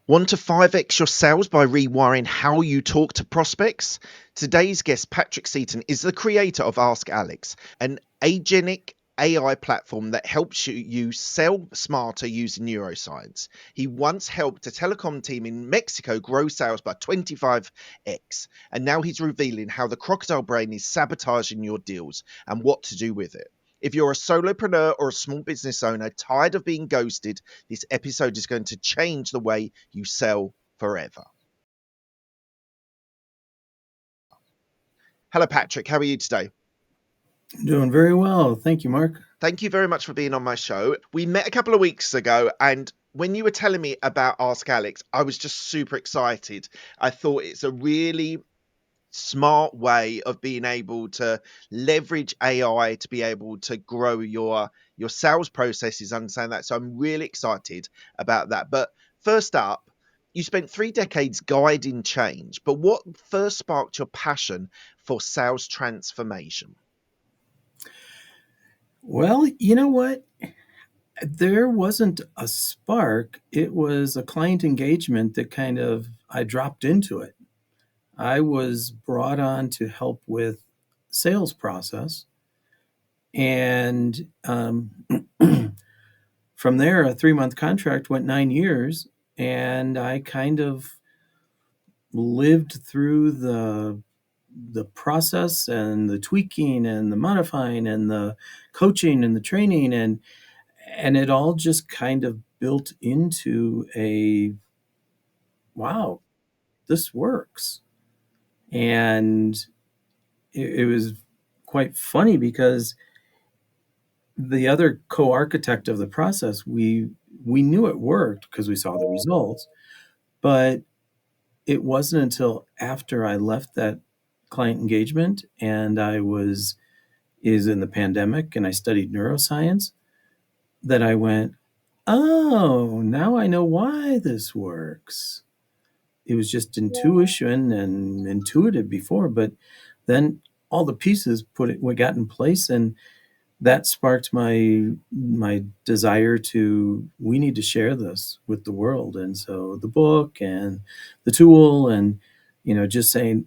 Want to 5x your sales by rewiring how you talk to prospects? Today's guest, Patrick Seaton, is the creator of Ask Alex, an agenic AI platform that helps you sell smarter using neuroscience. He once helped a telecom team in Mexico grow sales by 25x, and now he's revealing how the crocodile brain is sabotaging your deals and what to do with it. If you're a solopreneur or a small business owner tired of being ghosted, this episode is going to change the way you sell forever. Hello, Patrick. How are you today? Doing very well. Thank you, Mark. Thank you very much for being on my show. We met a couple of weeks ago, and when you were telling me about Ask Alex, I was just super excited. I thought it's a really smart way of being able to leverage AI to be able to grow your sales processes, understand that. So I'm really excited about that. But first up, you spent 3 decades guiding change, but what first sparked your passion for sales transformation? Well, you know what? There wasn't a spark. It was a client engagement that I dropped into it. I was brought on to help with sales process. And from there, a 3-month contract went 9 years. And I kind of lived through the process and the tweaking and the modifying and the coaching and the training and it all just kind of built into a wow, this works. And it was quite funny because the other co-architect of the process, we knew it worked because we saw the results, but it wasn't until after I left that client engagement and I was is in the pandemic and I studied neuroscience that I went, oh, now I know why this works. It was just intuition and intuitive before, but then all the pieces we got in place, and that sparked my desire to we need to share this with the world. And so the book and the tool and just saying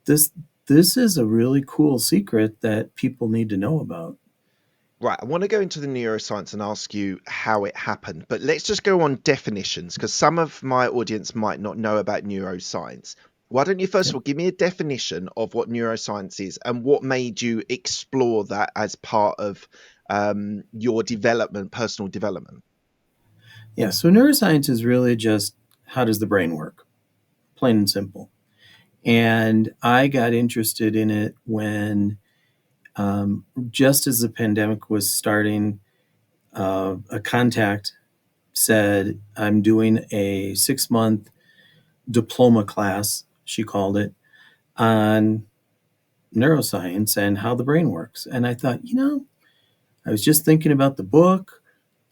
this this is a really cool secret that people need to know about. Right, I want to go into the neuroscience and ask you how it happened, but let's just go on definitions because some of my audience might not know about neuroscience. Why don't you first Yeah. of all give me a definition of what neuroscience is and what made you explore that as part of your development, personal development? Yeah, so neuroscience is really just how does the brain work, plain and simple. And I got interested in it when, just as the pandemic was starting, a contact said, I'm doing a 6-month diploma class, she called it, on neuroscience and how the brain works. And I thought, I was just thinking about the book.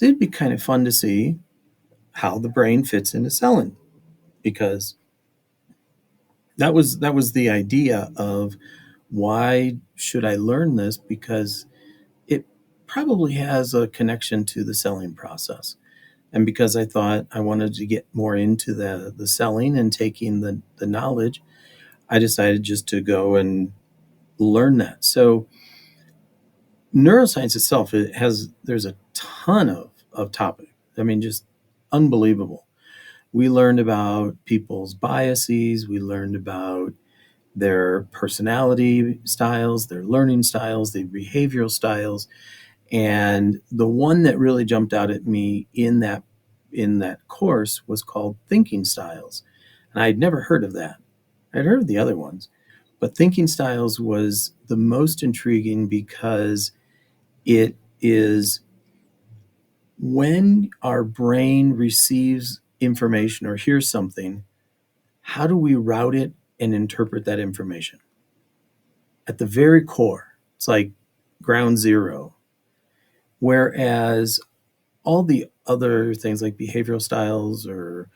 It'd be kind of fun to see how the brain fits into selling because that was the idea of why should I learn this, because it probably has a connection to the selling process. And because I thought I wanted to get more into the selling and taking the knowledge, I decided just to go and learn that. So neuroscience itself, there's a ton of topic. I mean, just unbelievable. We learned about people's biases. We learned about their personality styles, their learning styles, their behavioral styles. And the one that really jumped out at me in that course was called thinking styles. And I had never heard of that. I'd heard of the other ones, but thinking styles was the most intriguing because it is when our brain receives information or hears something, how do we route it and interpret that information? At the very core, it's like ground zero. Whereas all the other things like behavioral styles or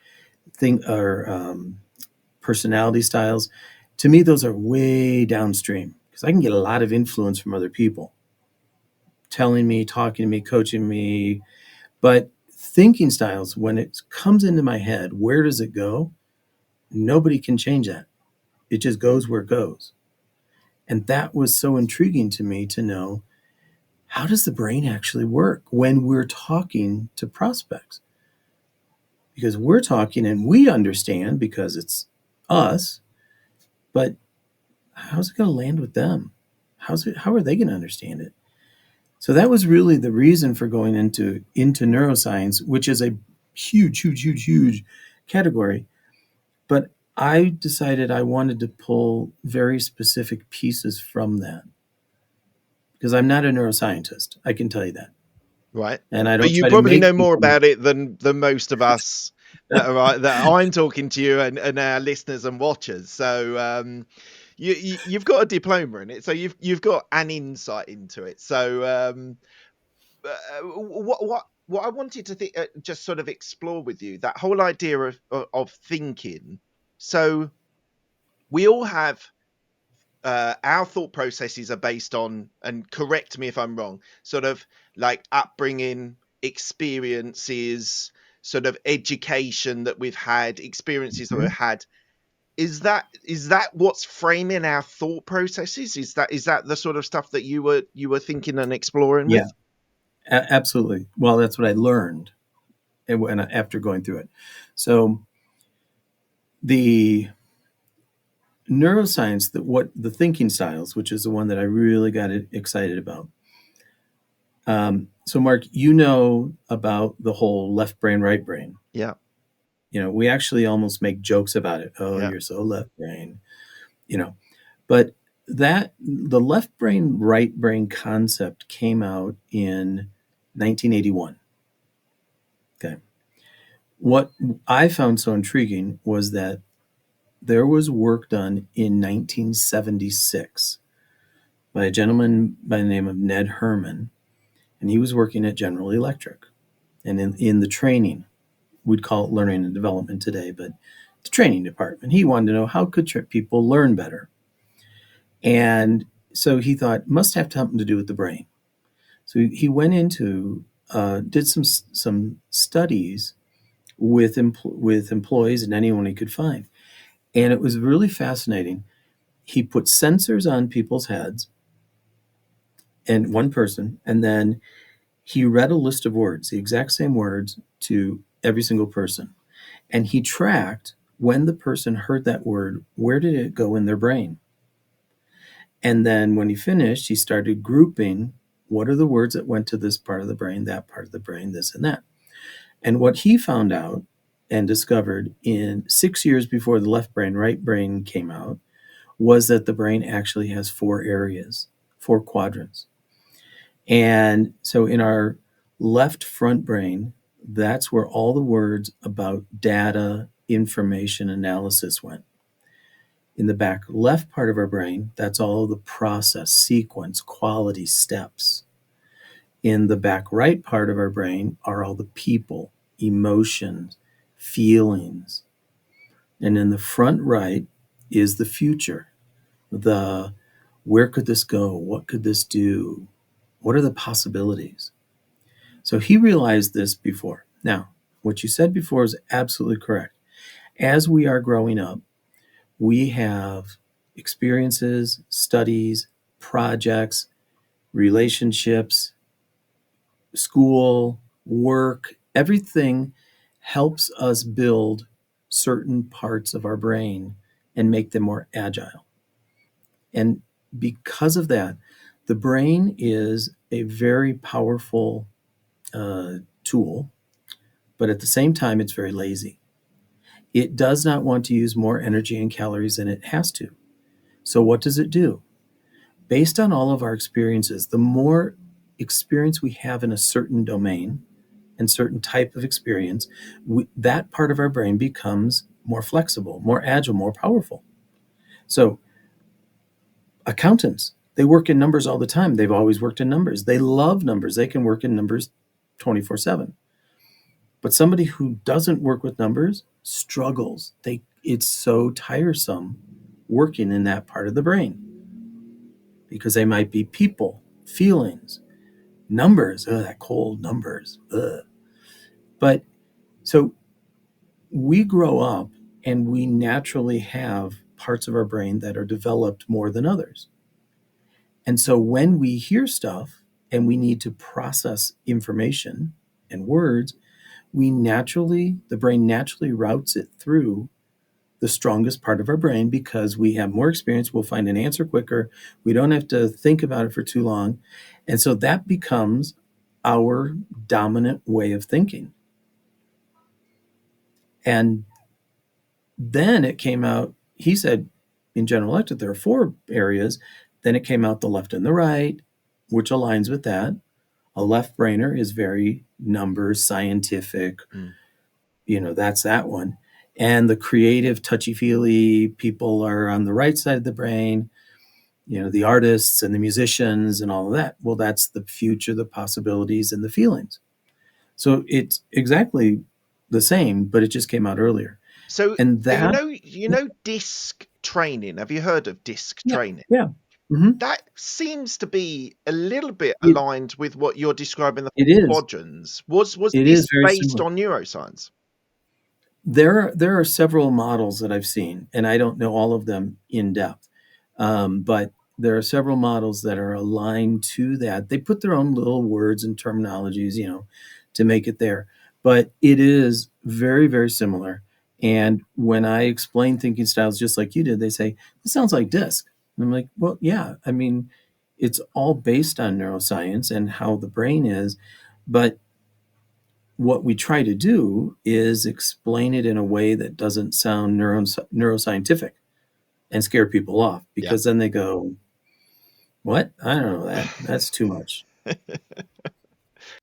personality styles, to me, those are way downstream because I can get a lot of influence from other people telling me, talking to me, coaching me. But thinking styles, when it comes into my head, where does it go? Nobody can change that. It just goes where it goes. And that was so intriguing to me to know, how does the brain actually work when we're talking to prospects? Because we're talking and we understand because it's us, but how's it going to land with them? How are they going to understand it? So that was really the reason for going into neuroscience, which is a huge category. But I decided I wanted to pull very specific pieces from that, because I'm not a neuroscientist. I can tell you that. Right. And I But don't you try to probably make know more people. about it than most of us that I'm talking to you and our listeners and watchers. So you've got a diploma in it, so you've got an insight into it. So what I wanted to just sort of explore with you, that whole idea of thinking. So we all have our thought processes are based on, and correct me if I'm wrong, sort of like upbringing, experiences, sort of education that we've had, experiences that we've Mhm. had. Is that what's framing our thought processes? Is that the sort of stuff that you were thinking and exploring Yeah, with? absolutely. Well, that's what I learned after going through it. So the neuroscience, that what the thinking styles, which is the one that I really got excited about. So Mark, you know about the whole left brain, right brain. Yeah, We actually almost make jokes about it. Oh, yeah, you're so left brain, you know. But that the left brain, right brain concept came out in 1981. Okay. What I found so intriguing was that there was work done in 1976 by a gentleman by the name of Ned Herman, and he was working at General Electric. And in the training, we'd call it learning and development today, but the training department, he wanted to know, how could people learn better? And so he thought, must have something to do with the brain. So he went into, did some studies with employees and anyone he could find. And it was really fascinating. He put sensors on people's heads, and one person, and then he read a list of words, the exact same words, to every single person. And he tracked, when the person heard that word, where did it go in their brain? And then when he finished, he started grouping, what are the words that went to this part of the brain, that part of the brain, this and that. And what he found out and discovered in 6 years before the left brain, right brain came out, was that the brain actually has 4 areas, 4 quadrants. And so in our left front brain, that's where all the words about data, information, analysis went. In the back left part of our brain, that's all of the process, sequence, quality, steps. In the back right part of our brain are all the people, emotions, feelings. And in the front right is the future, the where could this go? What could this do? What are the possibilities? So he realized this before. Now, what you said before is absolutely correct. As we are growing up, we have experiences, studies, projects, relationships, school, work, everything helps us build certain parts of our brain and make them more agile. And because of that, the brain is a very powerful tool, but at the same time, it's very lazy. It does not want to use more energy and calories than it has to. So, what does it do? Based on all of our experiences, the more experience we have in a certain domain and certain type of experience, that part of our brain becomes more flexible, more agile, more powerful. So, accountants, they work in numbers all the time. They've always worked in numbers. They love numbers. They can work in numbers 24/7. But somebody who doesn't work with numbers struggles. It's so tiresome working in that part of the brain, because they might be people, feelings, numbers. Oh, that cold numbers. Ugh. But so we grow up and we naturally have parts of our brain that are developed more than others. And so when we hear stuff and we need to process information and words, the brain naturally routes it through the strongest part of our brain because we have more experience. We'll find an answer quicker. We don't have to think about it for too long. And so that becomes our dominant way of thinking. And then it came out, he said, in General Electric, there are 4 areas. Then it came out the left and the right, which aligns with that. A left brainer is very numbers, scientific, Mm. That's that one. And the creative, touchy-feely people are on the right side of the brain, the artists and the musicians and all of that. Well, that's the future, the possibilities, and the feelings. So it's exactly the same, but it just came out earlier. So, And so that, disc training. Have you heard of disc yeah, training? yeah. Mm-hmm. That seems to be a little bit It, aligned with what you're describing the it 4 is. quadrants. Was It this is very based similar. on neuroscience? There are several models that I've seen, and I don't know all of them in depth, but there are several models that are aligned to that. They put their own little words and terminologies, to make it there, but it is very, very similar. And when I explain thinking styles, just like you did, they say, "This sounds like DISC." And I'm like, "Well, yeah. I mean, it's all based on neuroscience and how the brain is, but." What we try to do is explain it in a way that doesn't sound neuroscientific and scare people off Yeah. because then they go, "What? I don't know that. That's too much."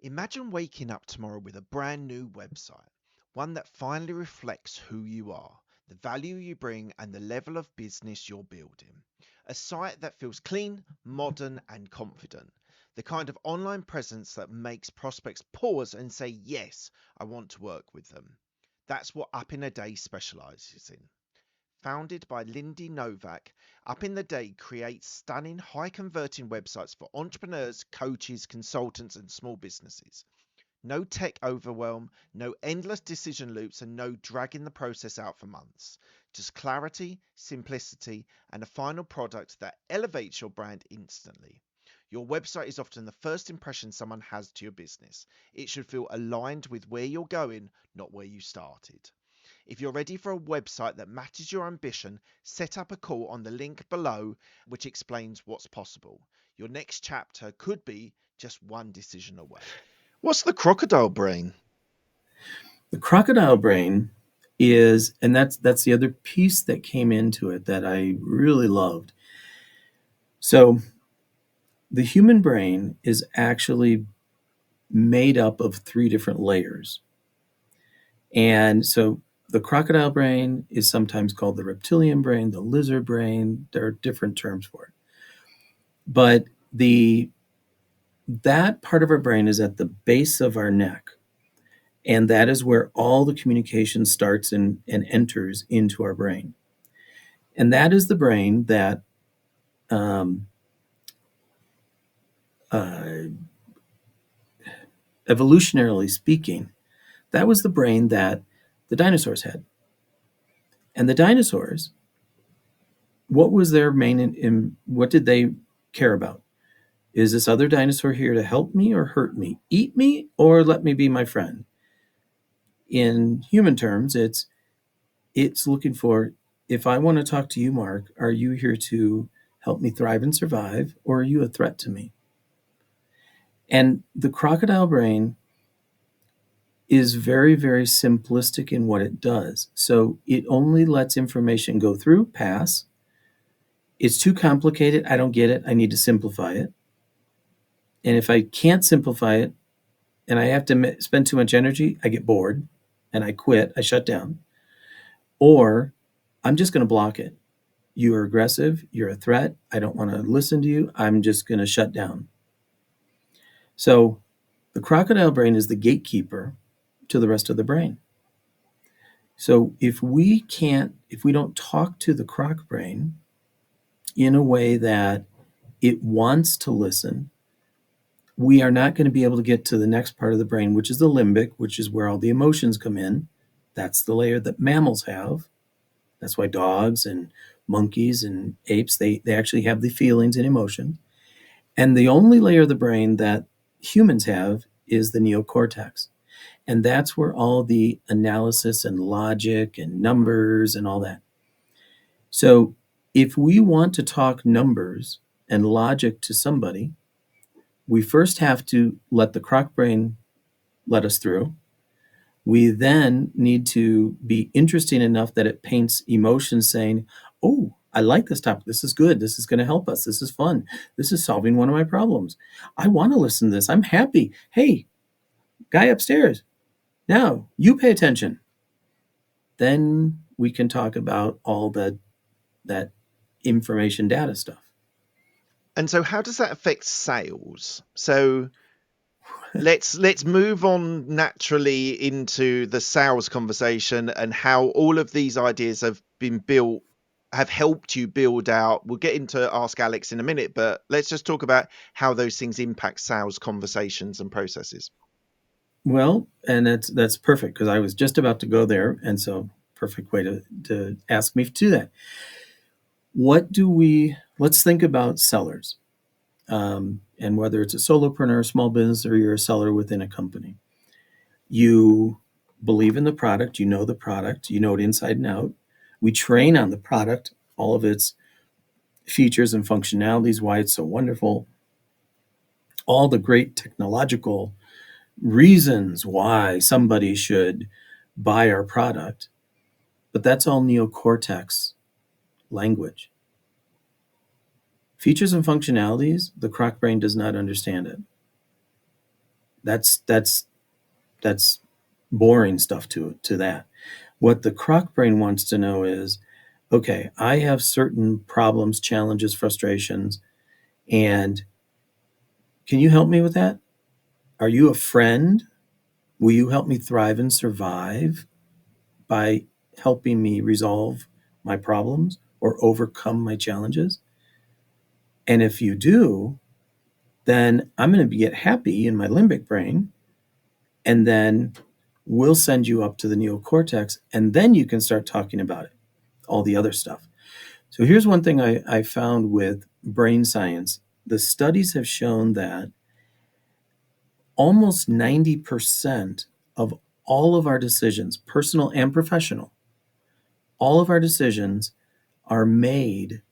Imagine waking up tomorrow with a brand new website, one that finally reflects who you are, the value you bring, and the level of business you're building. A site that feels clean, modern, and confident. The kind of online presence that makes prospects pause and say, yes, I want to work with them. That's what Up in a Day specializes in. Founded by Lindy Novak, Up in the Day creates stunning, high converting websites for entrepreneurs, coaches, consultants, and small businesses. No tech overwhelm, no endless decision loops, and no dragging the process out for months. Just clarity, simplicity, and a final product that elevates your brand instantly. Your website is often the first impression someone has to your business. It should feel aligned with where you're going, not where you started. If you're ready for a website that matches your ambition, set up a call on the link below, which explains what's possible. Your next chapter could be just one decision away. What's the crocodile brain? The crocodile brain is, and that's the other piece that came into it that I really loved. So the human brain is actually made up of 3 different layers. And so the crocodile brain is sometimes called the reptilian brain, the lizard brain. There are different terms for it. But that part of our brain is at the base of our neck. And that is where all the communication starts and enters into our brain. And that is the brain that, um, uh, evolutionarily speaking, that was the brain that the dinosaurs had. And the dinosaurs, what was their what did they care about? Is this other dinosaur here to help me or hurt me? Eat me or let me be my friend? In human terms, it's looking for, if I want to talk to you, Mark, are you here to help me thrive and survive, or are you a threat to me? And the crocodile brain is very, very simplistic in what it does. So it only lets information go through, pass. It's too complicated. I don't get it. I need to simplify it. And if I can't simplify it and I have to spend too much energy, I get bored and I quit. I shut down. Or I'm just going to block it. You are aggressive. You're a threat. I don't want to listen to you. I'm just going to shut down. So the crocodile brain is the gatekeeper to the rest of the brain. So if we don't talk to the croc brain in a way that it wants to listen, we are not going to be able to get to the next part of the brain, which is the limbic, which is where all the emotions come in. That's the layer that mammals have. That's why dogs and monkeys and apes, they actually have the feelings and emotions. And the only layer of the brain that humans have is the neocortex. And that's where all the analysis and logic and numbers and all that. So if we want to talk numbers and logic to somebody, we first have to let the croc brain let us through. We then need to be interesting enough that it paints emotions saying, oh, I like this topic. This is good. This is going to help us. This is fun. This is solving one of my problems. I want to listen to this. I'm happy. Hey, guy upstairs, now you pay attention. Then we can talk about all that information data stuff. And so how does that affect sales? So let's move on naturally into the sales conversation and how all of these ideas have been built, have helped you build out. We'll get into Ask Alex in a minute, but let's just talk about how those things impact sales conversations and processes. Well, and that's perfect because I was just about to go there, and so perfect way to ask me to do that. Let's think about sellers, and whether it's a solopreneur, small business, or you're a seller within a company. You believe in the product, you know it inside and out. We train on the product, all of its features and functionalities, why it's so wonderful, all the great technological reasons why somebody should buy our product. But that's all neocortex language. Features and functionalities, the croc brain does not understand it. That's boring stuff to that. What the croc brain wants to know is, okay, I have certain problems, challenges, frustrations, and can you help me with that? Are you a friend? Will you help me thrive and survive by helping me resolve my problems or overcome my challenges? And if you do, then I'm going to get happy in my limbic brain, and then we'll send you up to the neocortex, and then you can start talking about it, all the other stuff. So here's one thing I found with brain science. The studies have shown that almost 90% of all of our decisions, personal and professional, all of our decisions are made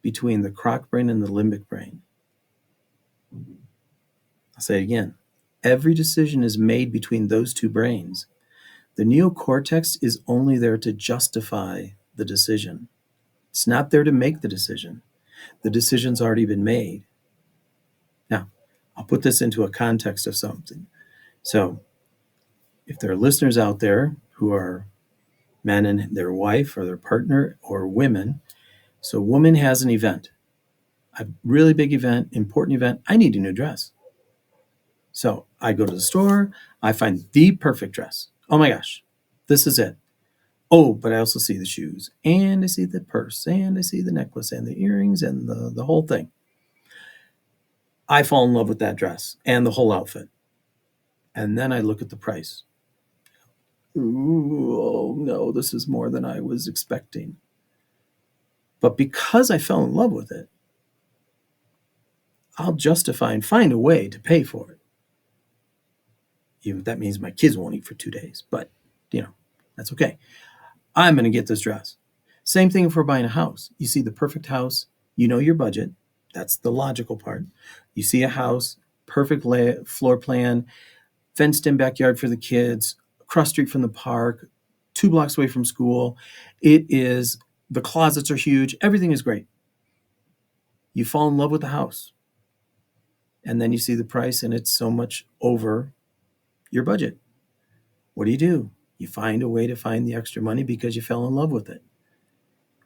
between the croc brain and the limbic brain. I'll say it again. Every decision is made between those two brains. The neocortex is only there to justify the decision. It's not there to make the decision. The decision's already been made. Now, I'll put this into a context of something. So, if there are listeners out there who are men and their wife or their partner or women, so a woman has an event, a really big event, important event, I need a new dress. So I go to the store, I find the perfect dress. Oh my gosh, this is it. Oh, but I also see the shoes, and I see the purse, and I see the necklace, and the earrings, and the whole thing. I fall in love with that dress and the whole outfit. And then I look at the price. Ooh, oh no, this is more than I was expecting. But because I fell in love with it, I'll justify and find a way to pay for it. Even if that means my kids won't eat for 2 days, but that's okay. I'm going to get this dress. Same thing if we're buying a house. You see the perfect house, you know your budget. That's the logical part. You see a house, perfect floor plan, fenced in backyard for the kids, across street from the park, 2 blocks away from school. The closets are huge. Everything is great. You fall in love with the house. And then you see the price and it's so much over your budget. What do? You find a way to find the extra money because you fell in love with it.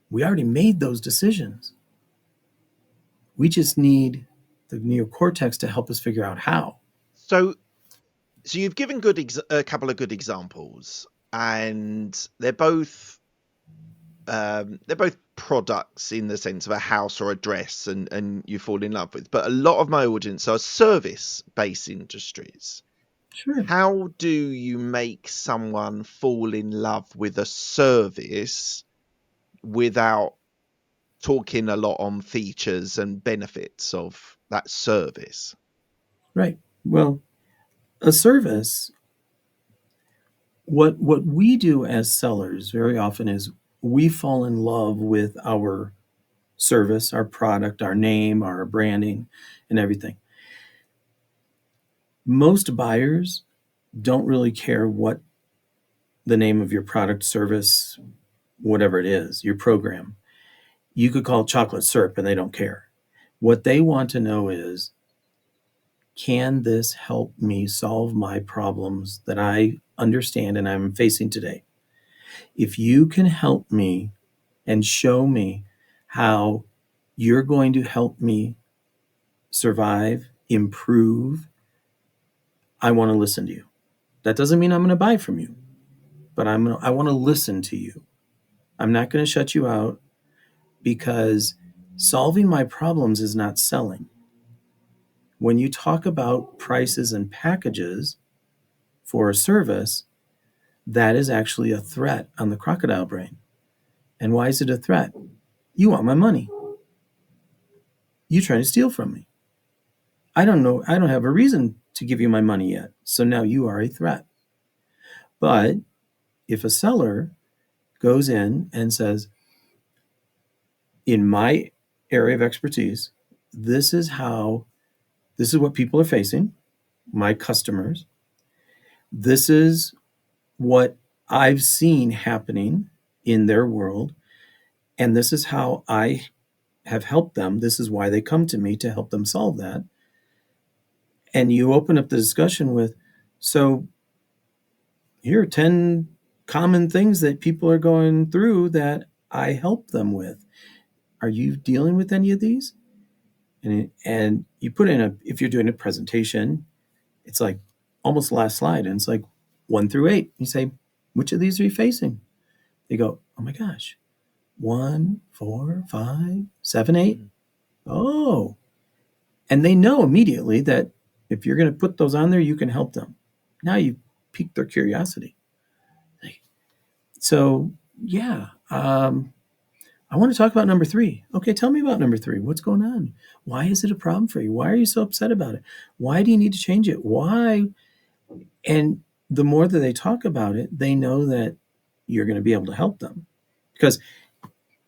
We already made those decisions. We just need the neocortex to help us figure out how. So you've given a couple of good examples, and they're both products in the sense of a house or a dress and you fall in love with, but a lot of my audience are service-based industries. Sure. How do you make someone fall in love with a service without talking a lot on features and benefits of that service? Right. Well, a service, what we do as sellers very often is we fall in love with our service, our product, our name, our branding, and everything. Most buyers don't really care what the name of your product, service, whatever it is, your program. You could call it chocolate syrup and they don't care. What they want to know is, can this help me solve my problems that I understand and I'm facing today? If you can help me and show me how you're going to help me survive, improve, I want to listen to you. That doesn't mean I'm going to buy from you, but I want to listen to you. I'm not going to shut you out, because solving my problems is not selling. When you talk about prices and packages for a service, that is actually a threat on the crocodile brain. And why is it a threat? You want my money. You're trying to steal from me. I don't know. I don't have a reason to give you my money yet. So now you are a threat. But if a seller goes in and says, in my area of expertise, this is what people are facing, my customers. This is what I've seen happening in their world. And this is how I have helped them. This is why they come to me, to help them solve that. And you open up the discussion with, so here are 10 common things that people are going through that I help them with. Are you dealing with any of these? And you put in if you're doing a presentation, it's like almost the last slide. And it's like 1 through 8. You say, which of these are you facing? They go, oh my gosh, 1, 4, 5, 7, 8. Oh, and they know immediately that if you're going to put those on there, you can help them. Now you piqued their curiosity. So, yeah, I want to talk about number 3. Okay, tell me about number 3. What's going on? Why is it a problem for you? Why are you so upset about it? Why do you need to change it? Why? And the more that they talk about it, they know that you're going to be able to help them. Because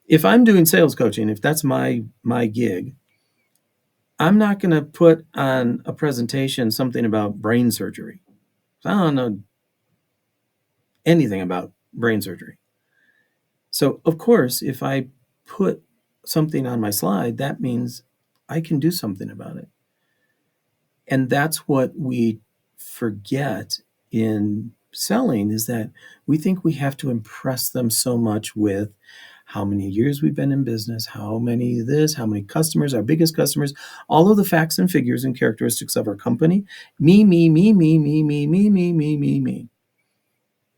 if I'm doing sales coaching, if that's my gig, I'm not going to put on a presentation something about brain surgery. I don't know anything about brain surgery. So, of course, if I put something on my slide, that means I can do something about it. And that's what we forget in selling, is that we think we have to impress them so much with how many years we've been in business, how many this, how many customers, our biggest customers, all of the facts and figures and characteristics of our company. Me, me, me, me, me, me, me, me, me, me, me.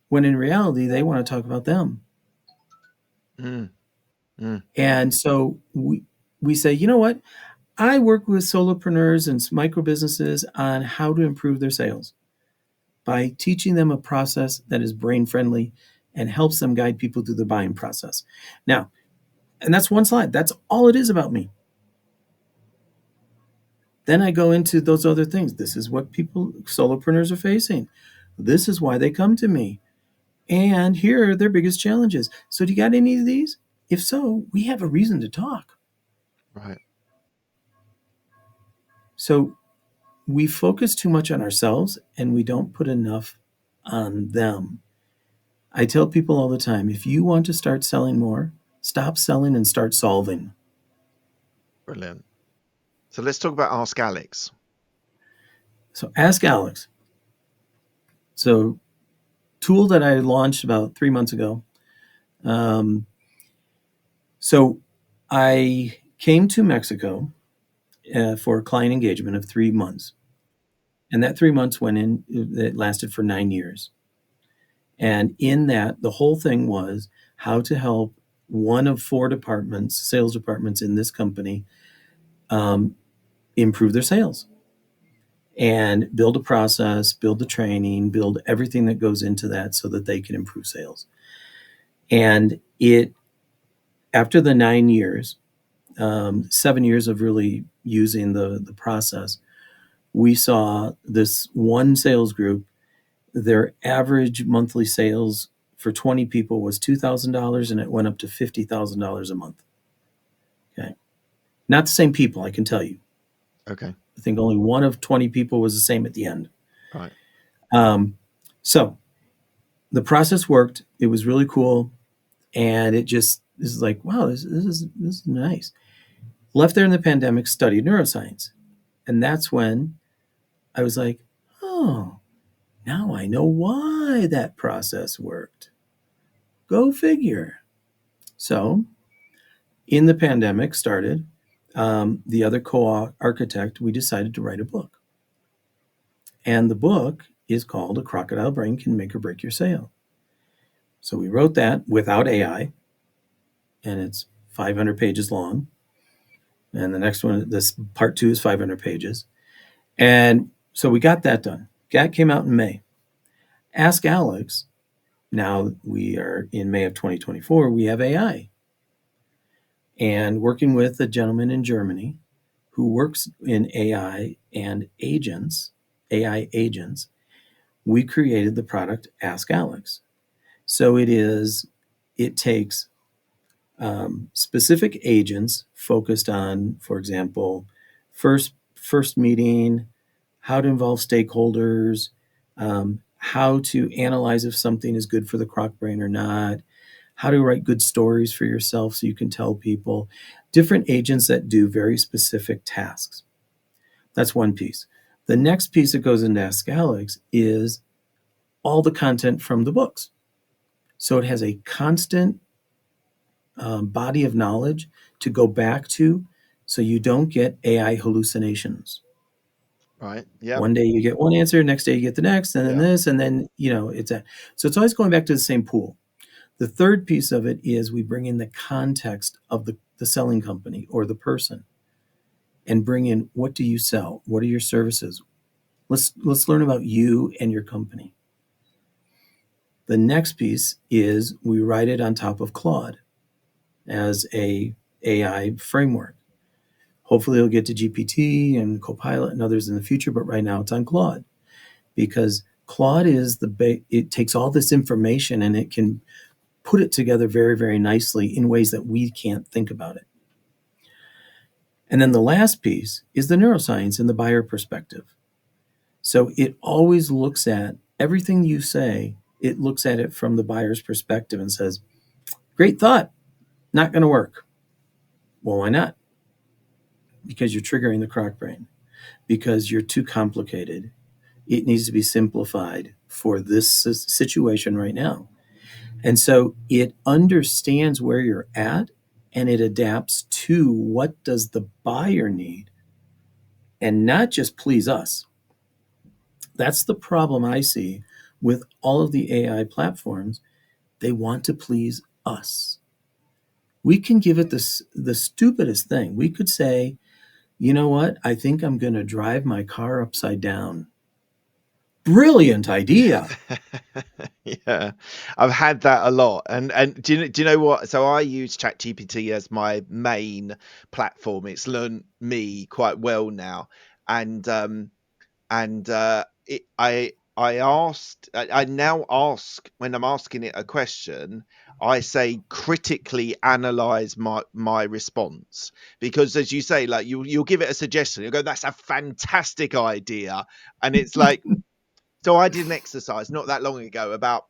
When in reality, they want to talk about them. Mm, mm, And so we say, you know what? I work with solopreneurs and micro businesses on how to improve their sales by teaching them a process that is brain friendly and helps them guide people through the buying process. Now, and that's one slide. That's all it is about me. Then I go into those other things. This is what solopreneurs are facing. This is why they come to me. And here are their biggest challenges. So do you got any of these? If so, we have a reason to talk. right. So we focus too much on ourselves and we don't put enough on them. I tell people all the time, if you want to start selling more, stop selling and start solving. Brilliant. So let's talk about Ask Alex. So ask Alex. So tool that I launched about 3 months ago. So I came to Mexico for a client engagement of 3 months. And that 3 months it lasted for 9 years. And in that, the whole thing was how to help one of 4 sales departments in this company, improve their sales and build a process, build the training, build everything that goes into that so that they can improve sales. And after the 9 years, 7 years of really using the process, we saw this one sales group, their average monthly sales for 20 people was $2,000, and it went up to $50,000 a month. Okay. Not the same people, I can tell you. Okay. I think only one of 20 people was the same at the end. Right. So the process worked. It was really cool. And it just is like, wow, this is nice. Left there in the pandemic, studied neuroscience. And that's when I was like, oh, now I know why that process worked. Go figure. So in the pandemic started, the other co-architect, we decided to write a book. And the book is called A Crocodile Brain Can Make or Break Your Sale. So we wrote that without AI, and it's 500 pages long. And the next one, this part 2 is 500 pages. And so we got that done. That came out in May. Ask Alex, now we are in May of 2024, we have AI. And working with a gentleman in Germany who works in AI and AI agents, we created the product Ask Alex. So it takes specific agents focused on, for example, first meeting, how to involve stakeholders, how to analyze if something is good for the croc brain or not, how to write good stories for yourself so you can tell people, different agents that do very specific tasks. That's one piece. The next piece that goes into Ask Alex is all the content from the books. So it has a constant body of knowledge to go back to so you don't get AI hallucinations. Right. Yeah. One day you get one answer, next day you get the next, and then Yeah. this, and then, it's that. So it's always going back to the same pool. The third piece of it is we bring in the context of the selling company or the person and bring in, what do you sell? What are your services? Let's learn about you and your company. The next piece is we write it on top of Claude as a AI framework. Hopefully it'll get to GPT and Copilot and others in the future, but right now it's on Claude because Claude is it takes all this information and it can put it together very, very nicely in ways that we can't think about it. And then the last piece is the neuroscience and the buyer perspective. So it always looks at everything you say, it looks at it from the buyer's perspective and says, great thought, not going to work. Well, why not? Because you're triggering the croc brain, because you're too complicated. It needs to be simplified for this situation right now. And so it understands where you're at and it adapts to what does the buyer need and not just please us. That's the problem I see with all of the AI platforms. They want to please us. We can give it the stupidest thing. We could say, you know what? I think I'm going to drive my car upside down. Brilliant idea. Yeah, I've had that a lot, and do you know what? So I use ChatGPT as my main platform. It's learned me quite well now, and I now ask when I'm asking it a question, I say critically analyze my response, because as you say, like you'll give it a suggestion, you go, that's a fantastic idea, and it's like, so I did an exercise not that long ago about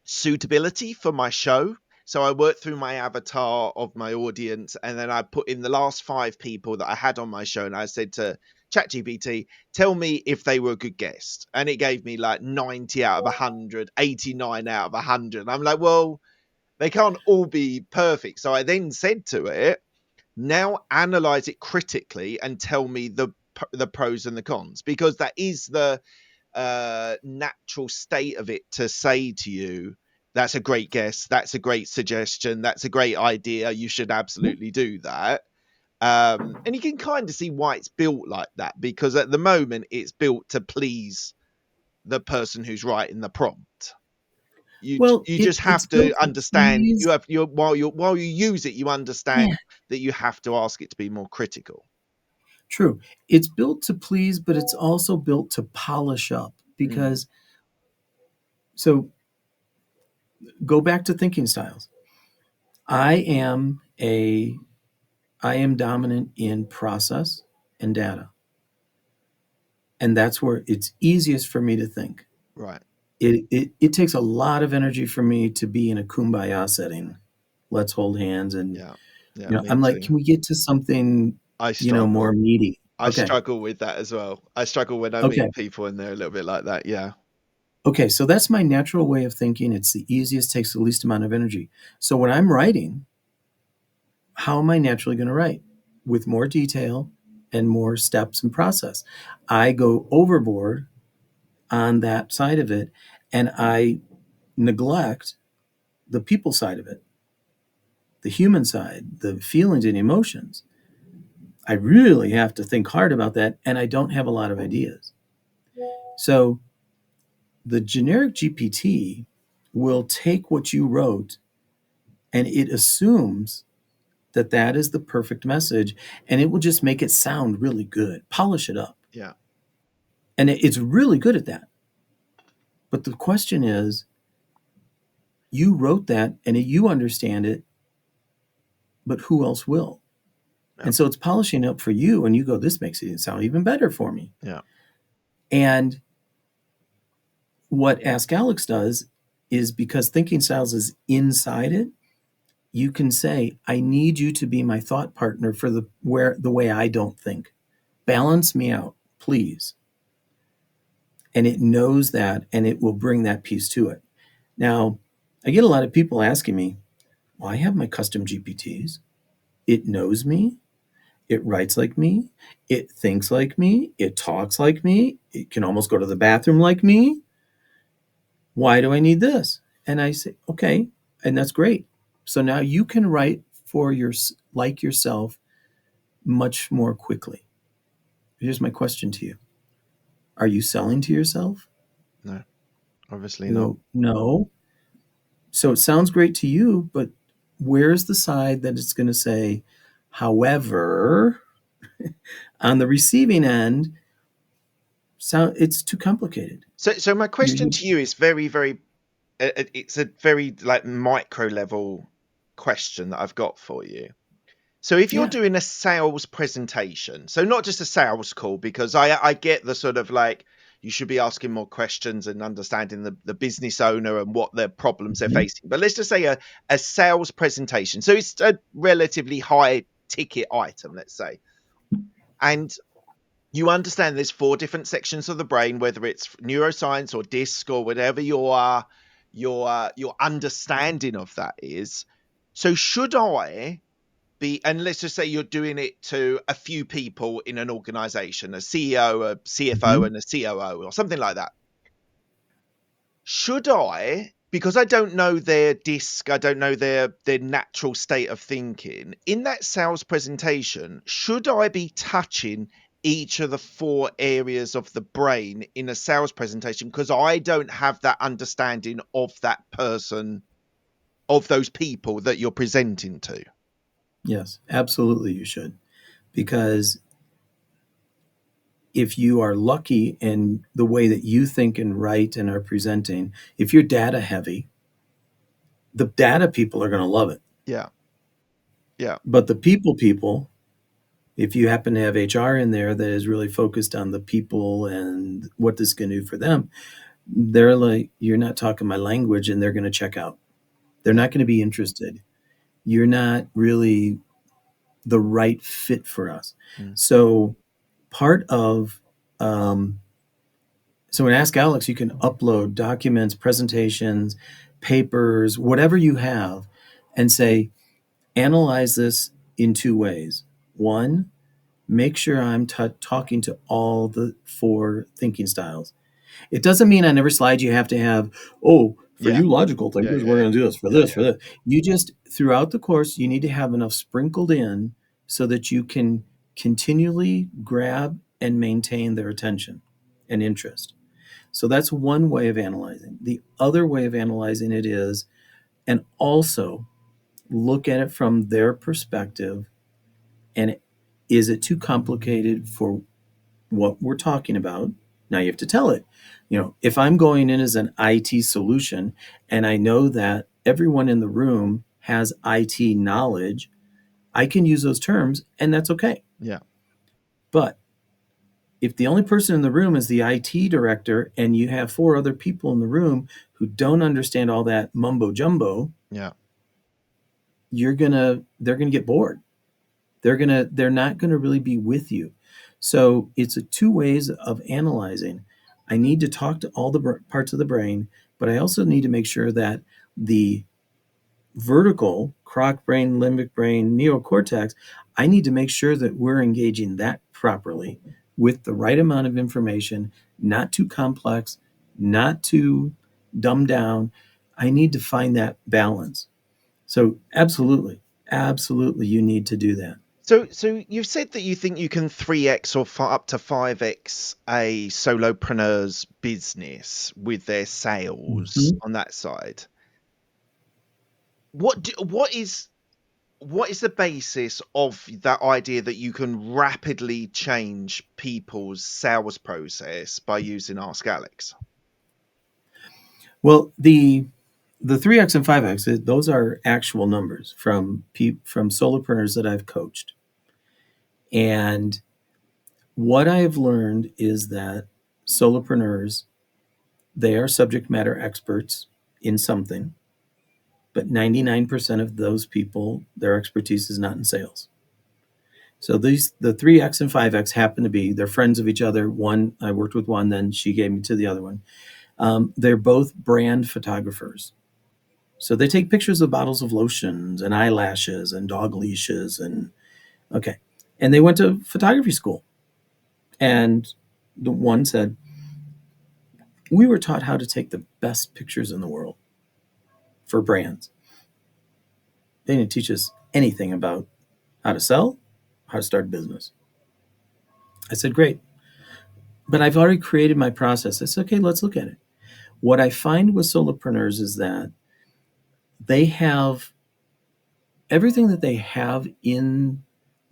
suitability for my show. So I worked through my avatar of my audience, and then I put in the last 5 people that I had on my show, and I said to ChatGPT, tell me if they were a good guest. And it gave me like 90 out of 100, 89 out of 100. I'm like, well, they can't all be perfect. So I then said to it, now analyze it critically and tell me the pros and the cons, because that is the natural state of it to say to you That's a great guess. That's a great suggestion. That's a great idea. You should absolutely do that. And you can kind of see why it's built like that, because at the moment it's built to please the person who's writing the prompt. Well, You just it's have to built to understand. please. While you use it, you understand Yeah, that you have to ask it to be more critical. true. It's built to please, but it's also built to polish up Mm, because so go back to thinking styles. I am a I am dominant in process and data. And that's where it's easiest for me to think. right. It takes a lot of energy for me to be in a kumbaya setting. Let's hold hands and Yeah. Yeah. Me I'm like, too. can we get to something, I more struggle. meaty? I Okay. struggle with that as well. I struggle when I Okay. meet people and they're a little bit like that. Yeah. Okay. So that's my natural way of thinking. It's the easiest, takes the least amount of energy. So when I'm writing, how am I naturally going to write? With more detail and more steps and process. I go overboard on that side of it and I neglect the people side of it, the human side, the feelings and emotions. I really have to think hard about that, and I don't have a lot of ideas. So the generic GPT will take what you wrote and it assumes that that is the perfect message, and it will just make it sound really good, polish it up. Yeah. And it's really good at that. But the question is, you wrote that and you understand it, but who else will? Yeah. And so it's polishing up for you, and you go, this makes it sound even better for me. Yeah. And what Ask Alex does is because thinking styles is inside it, you can say, I need you to be my thought partner for the way I don't think. Balance me out, please. And it knows that and it will bring that piece to it. Now, I get a lot of people asking me, well, I have my custom GPTs. It knows me. It writes like me. It thinks like me. It talks like me. It can almost go to the bathroom like me. Why do I need this? And I say, okay, and that's great. So now you can write for like yourself much more quickly. Here's my question to you. Are you selling to yourself? No, obviously You not. go, no. So it sounds great to you, but where's the side that it's going to say, however, on the receiving end, it's too complicated. So my question You, to you is very, very. It's a very like micro level question that I've got for you. So if you're yeah. doing a sales presentation, so not just a sales call, because I get the sort of like you should be asking more questions and understanding the business owner and what their problems they're Mhm. facing. But let's just say a sales presentation. So it's a relatively high ticket item, let's say. And you understand there's four different sections of the brain, whether it's neuroscience or disc or whatever your understanding of that is. So should I be, and let's just say you're doing it to a few people in an organization, a CEO, a CFO, Mhm. and a COO, or something like that. Should I, because I don't know their disc, I don't know their natural state of thinking, in that sales presentation, should I be touching each of the four areas of the brain in a sales presentation because I don't have that understanding of that person, of those people that you're presenting to? Yes, absolutely you should. Because if you are lucky in the way that you think and write and are presenting, if you're data heavy, the data people are going to love it. Yeah. Yeah. But the people, if you happen to have HR in there that is really focused on the people and what this can do for them, they're like, you're not talking my language, and they're going to check out. They're Yeah. not going to be interested. You're not really the right fit for us. Mm. So part of so in Ask Alex, you can upload documents, presentations, papers, whatever you have, and say, analyze this in two ways. One, make sure I'm talking to all the four thinking styles. It doesn't mean on every slide you have to have, oh, For Yeah. you logical Yeah. thinkers, we're Yeah. going to do this for Yeah. this, for this. You just, throughout the course, you need to have enough sprinkled in so that you can continually grab and maintain their attention and interest. So that's one way of analyzing. The other way of analyzing it is, and also look at it from their perspective, and is it too complicated for what we're talking about? Now you have to tell it. If I'm going in as an IT solution and I know that everyone in the room has IT knowledge, I can use those terms and that's okay. Yeah. But if the only person in the room is the IT director and you have four other people in the room who don't understand all that mumbo jumbo, Yeah. they're gonna get bored. They're not gonna really be with you. So it's two ways of analyzing. I need to talk to all the parts of the brain, but I also need to make sure that the vertical croc brain, limbic brain, neocortex, I need to make sure that we're engaging that properly with the right amount of information, not too complex, not too dumbed down. I need to find that balance. So absolutely, absolutely, you need to do that. So you've said that you think you can 3x or up to 5x a solopreneur's business with their sales Mhm. on that side. What is the basis of that idea that you can rapidly change people's sales process by using Ask Alex? Well, the 3x and 5x, those are actual numbers from solopreneurs that I've coached. And what I've learned is that solopreneurs, they are subject matter experts in something, but 99% of those people, their expertise is not in sales. So the 3x and 5x happen to be, they're friends of each other. One, I worked with one, then she gave me to the other one. They're both brand photographers. So they take pictures of bottles of lotions and eyelashes and dog leashes and okay. And they went to photography school. And the one said, "We were taught how to take the best pictures in the world for brands. They didn't teach us anything about how to sell, how to start a business." I said, "Great. But I've already created my process." I said, "Okay, let's look at it." What I find with solopreneurs is that they have everything that they have in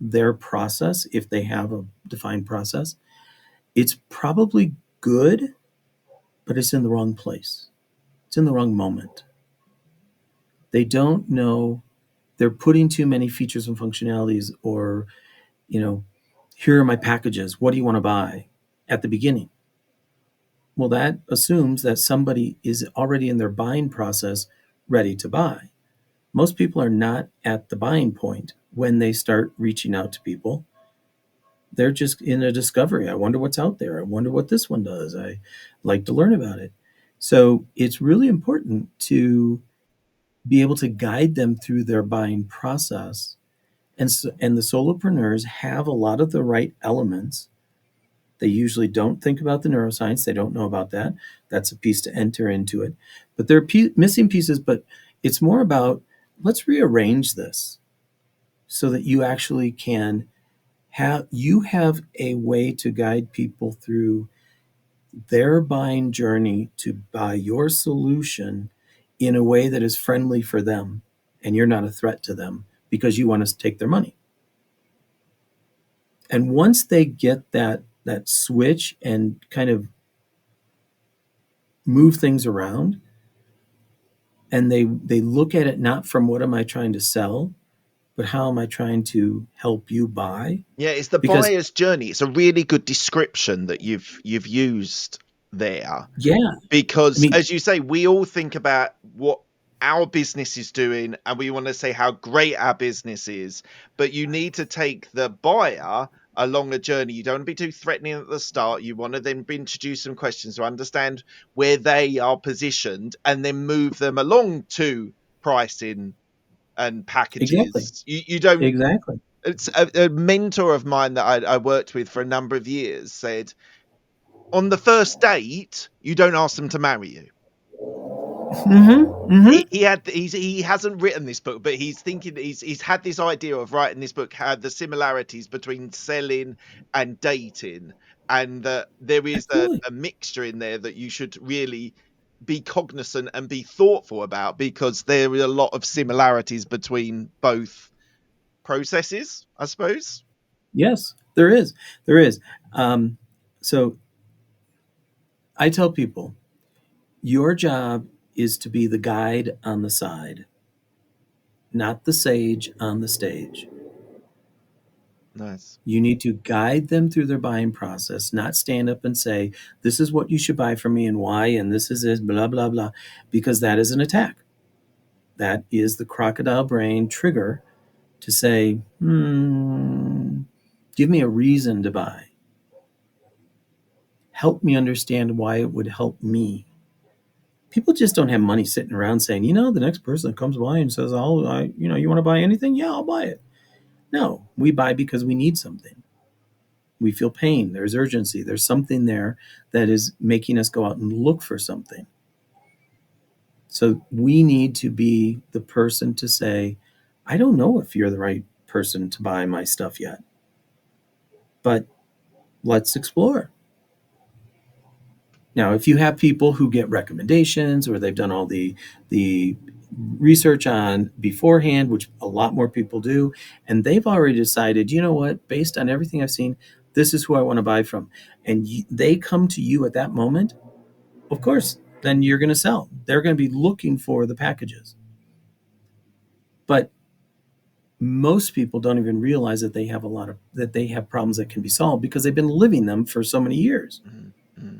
their process, if they have a defined process, it's probably good, but it's in the wrong place. It's in the wrong moment. They don't know, they're putting too many features and functionalities, or, you know, here are my packages. What do you want to buy at the beginning? Well, that assumes that somebody is already in their buying process ready to buy. Most people are not at the buying point when they start reaching out to people. They're just in a discovery. I wonder what's out there. I wonder what this one does. I like to learn about it. So it's really important to be able to guide them through their buying process. And the solopreneurs have a lot of the right elements. They usually don't think about the neuroscience. They don't know about that. That's a piece to enter into it. But there are missing pieces, but it's more about, let's rearrange this so that you actually can have a way to guide people through their buying journey to buy your solution in a way that is friendly for them, and you're not a threat to them because you want to take their money. And once they get that switch and kind of move things around, and they look at it not from what am I trying to sell, but how am I trying to help you buy? Yeah, it's the Because buyer's journey. It's a really good description that you've used there. yeah, I Because mean, as you say, we all think about what our business is doing and we want to say how great our business is, but you need to take the buyer along a journey. You don't want to be too threatening at the start. You want to then introduce some questions to understand where they are positioned and then move them along to pricing and exactly, packages. You don't. exactly. It's a mentor of mine that I worked with for a number of years said, on the first date, you don't ask them to marry you. Mm-hmm. Mm-hmm. He hasn't written this book, but he's thinking he's had this idea of writing this book, had the similarities between selling and dating, and that there is Absolutely. a mixture in there that you should really be cognizant and be thoughtful about, because there are a lot of similarities between both processes, I suppose. Yes, there is. There is. Um, so I tell people your job is to be the guide on the side, not the sage on the stage. Nice. You need to guide them through their buying process, not stand up and say, this is what you should buy from me and why, and this is it, blah, blah, blah, because that is an attack. That is the crocodile brain trigger to say, give me a reason to buy. Help me understand why it would help me. People just don't have money sitting around saying, the next person that comes by and says, you want to buy anything? Yeah, I'll buy it. No, we buy because we need something. We feel pain. There's urgency. There's something there that is making us go out and look for something. So we need to be the person to say, I don't know if you're the right person to buy my stuff yet, but let's explore. Now, if you have people who get recommendations or they've done all the research on beforehand, which a lot more people do, and they've already decided, you know what, based on everything I've seen, this is who I want to buy from, and they come to you at that moment, of course, then you're going to sell. They're going to be looking for the packages. But most people don't even realize that they have problems that can be solved because they've been living them for so many years. Mm-hmm.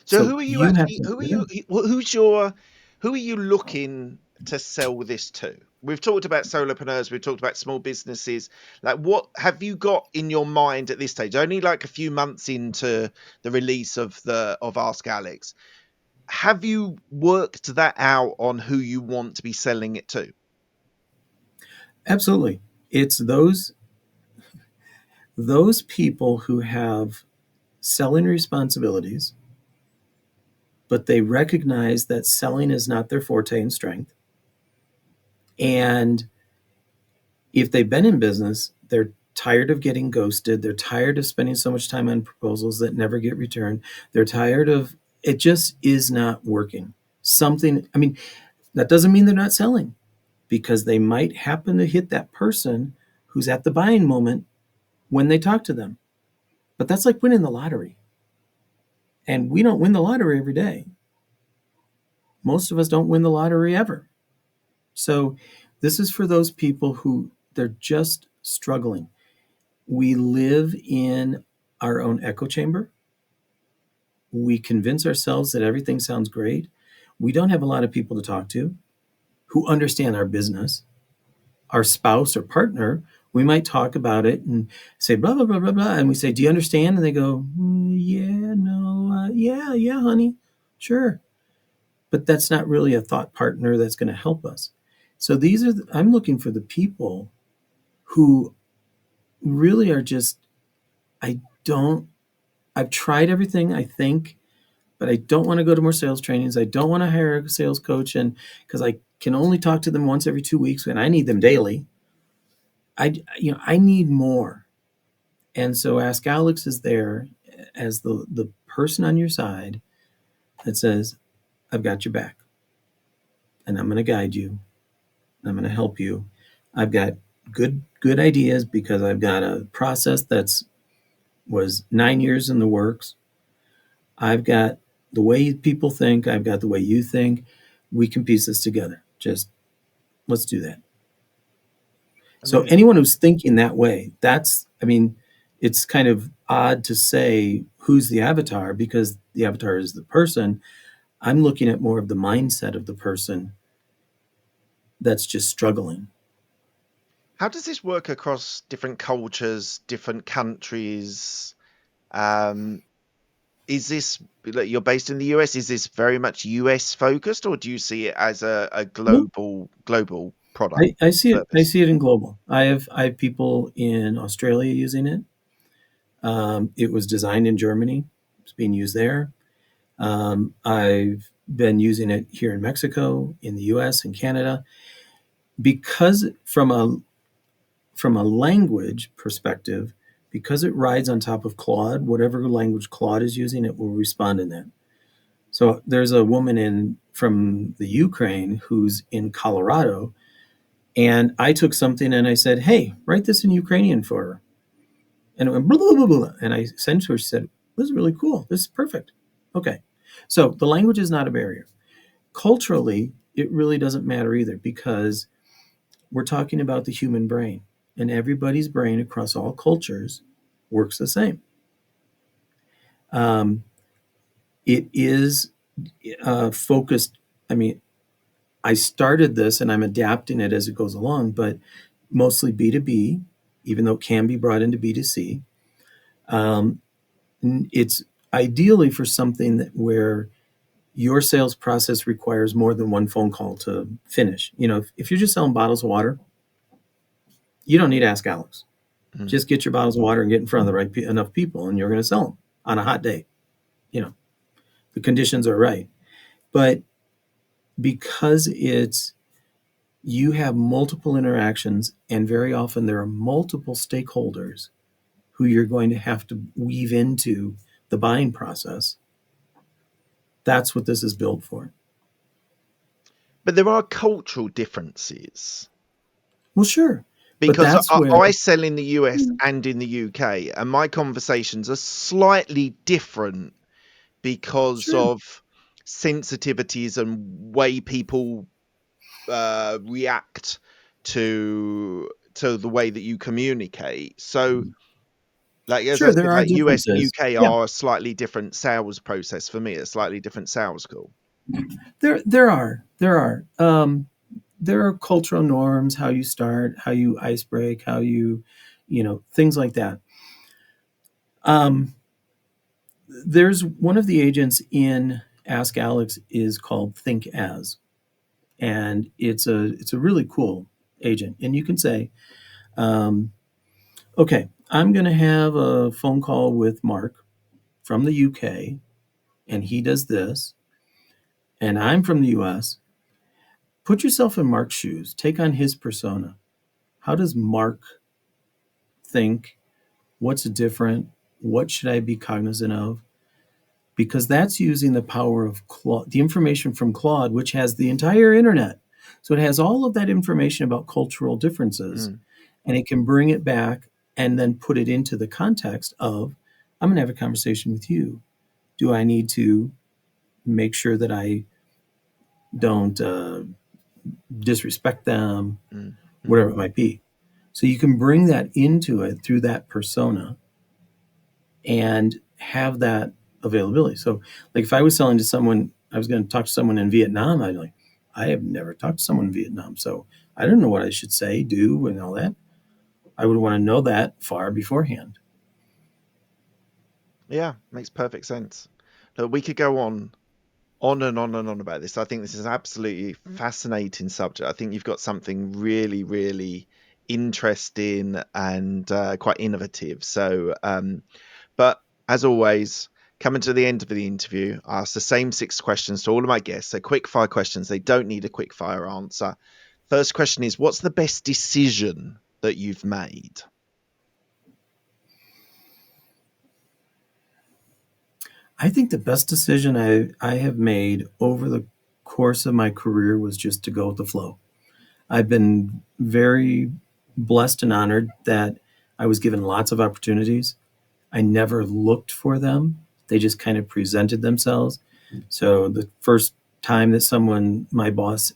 So So who are you you have actually? to, Who are yeah. you? Who's your? Who are you looking to sell this to? We've talked about solopreneurs. We've talked about small businesses. Like, what have you got in your mind at this stage? Only like a few months into the release of Ask Alex. Have you worked that out on who you want to be selling it to? Absolutely. It's those people who have selling responsibilities, but they recognize that selling is not their forte and strength. And if they've been in business, they're tired of getting ghosted. They're tired of spending so much time on proposals that never get returned. They're tired of it, just is not working. Something, I mean, that doesn't mean they're not selling, because they might happen to hit that person who's at the buying moment when they talk to them. But that's like winning the lottery. And we don't win the lottery every day. Most of us don't win the lottery ever. So this is for those people who they're just struggling. We live in our own echo chamber. We convince ourselves that everything sounds great. We don't have a lot of people to talk to who understand our business. Our spouse or partner, we might talk about it and say, blah, blah, blah, blah, blah. And we say, do you understand? And they go, yeah, no, yeah, yeah, honey, sure. But that's not really a thought partner that's going to help us. So I'm looking for the people who really are just, I don't, I've tried everything, I think, but I don't want to go to more sales trainings. I don't want to hire a sales coach, and because I can only talk to them once every 2 weeks and I need them daily. I need more. And so Ask Alex is there as the person on your side that says, I've got your back and I'm going to guide you. I'm going to help you. I've got good ideas because I've got a process that's was 9 years in the works. I've got the way people think. I've got the way you think. We can piece this together. Just let's do that. So Amazing. anyone who's thinking that way, I mean, it's kind of odd to say who's the avatar because the avatar is the person. I'm looking at more of the mindset of the person that's just struggling. How does this work across different cultures, different countries? Um, is this like you're based in the US? Is this very much US focused, or do you see it as a No, global product I see it. I service? see it in global. I have people in Australia using it. It was designed in Germany. It's being used there. I've been using it here in Mexico, in the US, and Canada. Because from a language perspective, because it rides on top of Claude, whatever language Claude is using, it will respond in that. So there's a woman from the Ukraine who's in Colorado, and I took something and I said, "Hey, write this in Ukrainian for her." And it went blah, blah, blah, blah. And I sent to her, she said, "This is really cool. This is perfect." Okay. So the language is not a barrier. Culturally, it really doesn't matter either, because we're talking about the human brain, and everybody's brain across all cultures works the same. Um, it is focused. I mean, I started this and I'm adapting it as it goes along, but mostly B2B, even though it can be brought into B2C. It's ideally for something where your sales process requires more than one phone call to finish. If you're just selling bottles of water, you don't need to ask Alex. Just get your bottles of water and get in front of the right enough people, and you're going to sell them on a hot day. The conditions are right. But because you have multiple interactions, and very often there are multiple stakeholders who you're going to have to weave into the buying process, that's what this is built for. But there are cultural differences. Well, sure. Because I sell in the US and in the UK, and my conversations are slightly different because of sensitivities and way people react to the way that you communicate. So, like as I said, there are like US and differences. UK are a slightly different sales process for me, a slightly different sales call. There are. There are cultural norms, how you start, how you ice break, how you things like that. There's one of the agents in Ask Alex is called Think As, and it's a really cool agent. And you can say, okay, I'm going to have a phone call with Mark from the UK, and he does this, and I'm from the US. Put yourself in Mark's shoes. Take on his persona. How does Mark think? What's different? What should I be cognizant of? Because that's using the power of Claude, the information from Claude, which has the entire internet. So it has all of that information about cultural differences, and it can bring it back and then put it into the context of, I'm going to have a conversation with you. Do I need to make sure that I don't disrespect them, whatever it might be? So you can bring that into it through that persona and have that availability. So, like, if I was selling to someone, I was going to talk to someone in Vietnam, I'd be like, I have never talked to someone in Vietnam, so I don't know what I should say, do, and all that. I would want to know that far beforehand. Yeah, makes perfect sense. Look, we could go on and on and on about this. I think this is an absolutely fascinating subject. I think you've got something really, really interesting and quite innovative. So, but as always, coming to the end of the interview, I ask the same 6 questions to all of my guests. So quick fire questions. They don't need a quick fire answer. First question is, what's the best decision that you've made? I think the best decision I have made over the course of my career was just to go with the flow. I've been very blessed and honored that I was given lots of opportunities. I never looked for them. They just kind of presented themselves. So the first time that my boss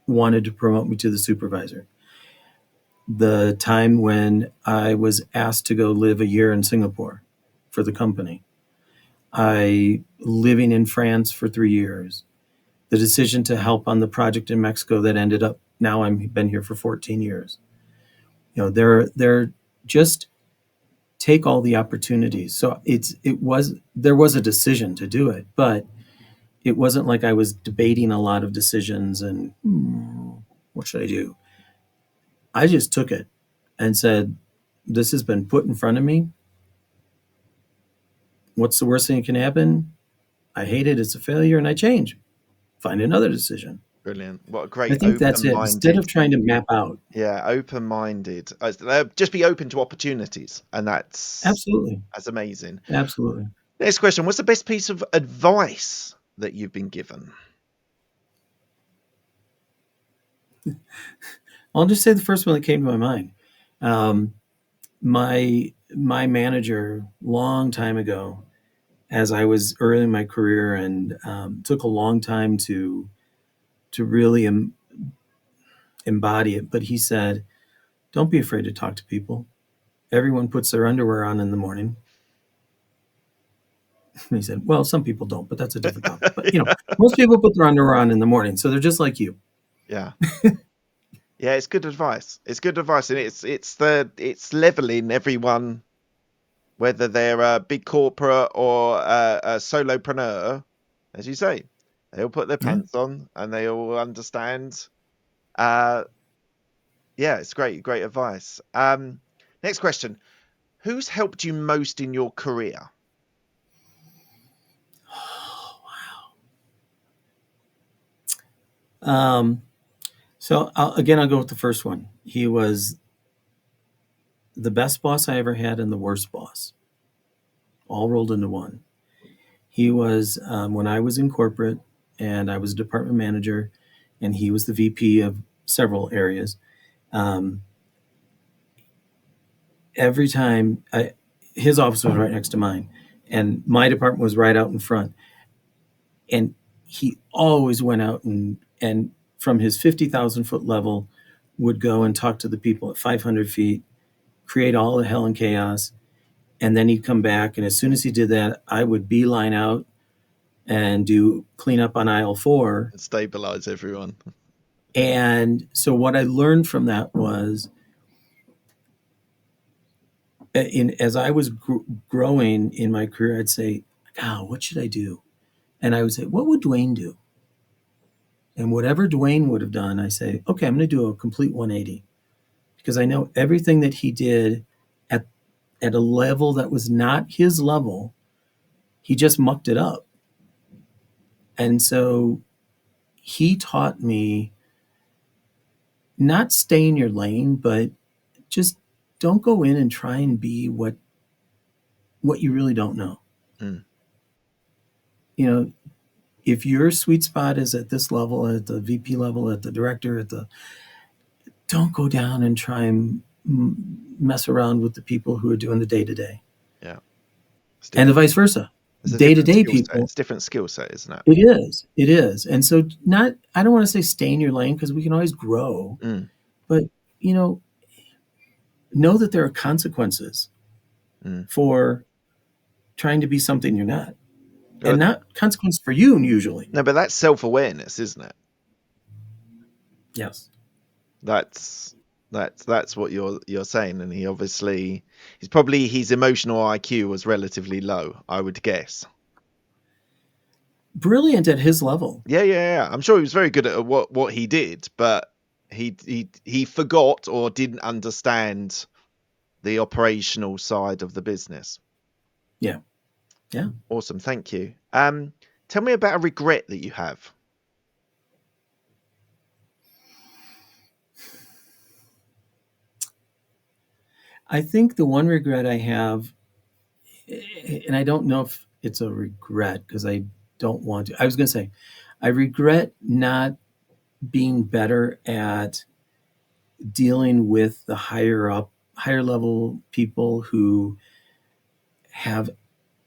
wanted to promote me to the supervisor, the time when I was asked to go live a year in Singapore for the company, I living in France for 3 years, the decision to help on the project in Mexico that ended up, now I've been here for 14 years. They're just take all the opportunities. So there was a decision to do it, but it wasn't like I was debating a lot of decisions and what should I do? I just took it and said, this has been put in front of me. What's the worst thing that can happen? I hate it. It's a failure, and I change. find another decision. Brilliant. What a I great think that's it. Instead open-minded. of trying to map out. Yeah, open-minded. Just be open to opportunities, and that's Absolutely. amazing. Absolutely. Next question. What's the best piece of advice that you've been given? I'll just say the first one that came to my mind. My manager, long time ago, as I was early in my career, and took a long time to really embody it. But he said, "Don't be afraid to talk to people. Everyone puts their underwear on in the morning." And he said, "Well, some people don't, but that's a different topic. But most people put their underwear on in the morning, so they're just like you." Yeah. Yeah, it's good advice. It's good advice, and it's leveling everyone, whether they're a big corporate or a solopreneur, as you say. They all put their Yeah. pants on, and they all understand. Yeah, it's great advice. Next question. Who's helped you most in your career? So I'll go with the first one. He was the best boss I ever had and the worst boss, all rolled into one. He was when I was in corporate and I was a department manager, and he was the VP of several areas. Um, every time his office was right next to mine, and my department was right out in front, and he always went out and from his 50,000-foot level would go and talk to the people at 500 feet, create all the hell and chaos, and then he'd come back, and as soon as he did that, I would beeline out and do cleanup on aisle 4. And stabilize everyone. And so what I learned from that was, as I was growing in my career, I'd say, "God, what should I do?" And I would say, "What would Dwayne do?" And whatever Dwayne would have done, I say, "Okay, I'm going to do a complete 180." Because I know everything that he did at a level that was not his level, he just mucked it up. And so he taught me not stay in your lane, but just don't go in and try and be what you really don't know. Mm. If your sweet spot is at this level, at the VP level, at the director, don't go down and try and mess around with the people who are doing the day-to-day. Yeah. And the vice versa. It's a Day-to-day people. It's a different skill set, isn't it? It is. And so I don't want to say stay in your lane, because we can always grow, but know that there are consequences for trying to be something you're not. And not consequence for you usually. No, but that's self-awareness, isn't it? Yes. That's what you're saying, and his emotional IQ was relatively low, I would guess. Brilliant at his level. Yeah. I'm sure he was very good at what he did, but he forgot or didn't understand the operational side of the business. Yeah. Awesome, thank you. Tell me about a regret that you have. I think the one regret I have, and I don't know if it's a regret because I don't want to. I was going to say, I regret not being better at dealing with the higher level people who have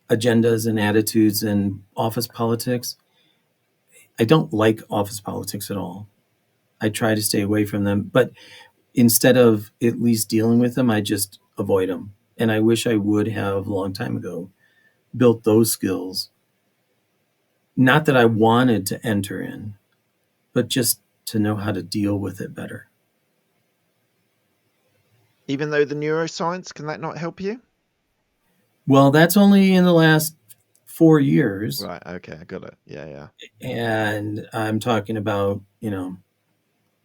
agendas and attitudes and office politics. I don't like office politics at all. I try to stay away from them, but instead of at least dealing with them, I just avoid them. And I wish I would have a long time ago built those skills. Not that I wanted to enter in, but just to know how to deal with it better. Even though the neuroscience, can that not help you? Well, that's only in the last 4 years. Right, okay, I got it. Yeah. And I'm talking about,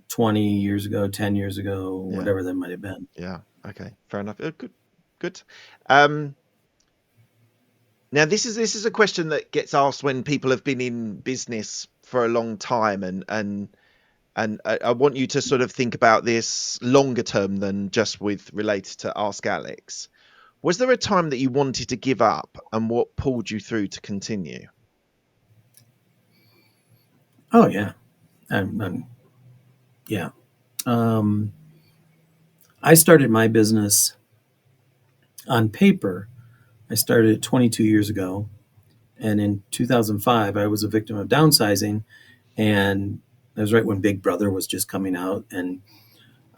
20 years ago, 10 years ago, whatever that might have been. Yeah, okay, fair enough. Good. Now, this is a question that gets asked when people have been in business for a long time, and I want you to sort of think about this longer term than just with related to Ask Alex. Was there a time that you wanted to give up, and what pulled you through to continue? Oh yeah. Yeah. Um, I started my business on paper. I started it 22 years ago. And in 2005, I was a victim of downsizing. And that was right when Big Brother was just coming out. And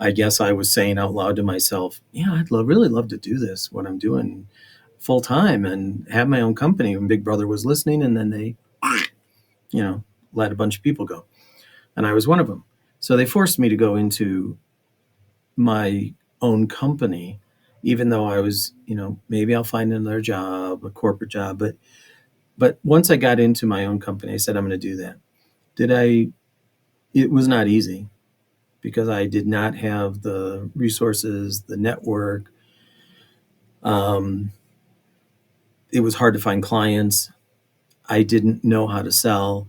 I guess I was saying out loud to myself, yeah, really love to do this, what I'm doing full time and have my own company when Big Brother was listening. And then they, you know, let a bunch of people go. And I was one of them. So they forced me to go into my own company, even though I was, maybe I'll find another job, a corporate job. But once I got into my own company, I said, I'm going to do that. Did I? It was not easy because I did not have the resources, the network. Um, it was hard to find clients. I didn't know how to sell.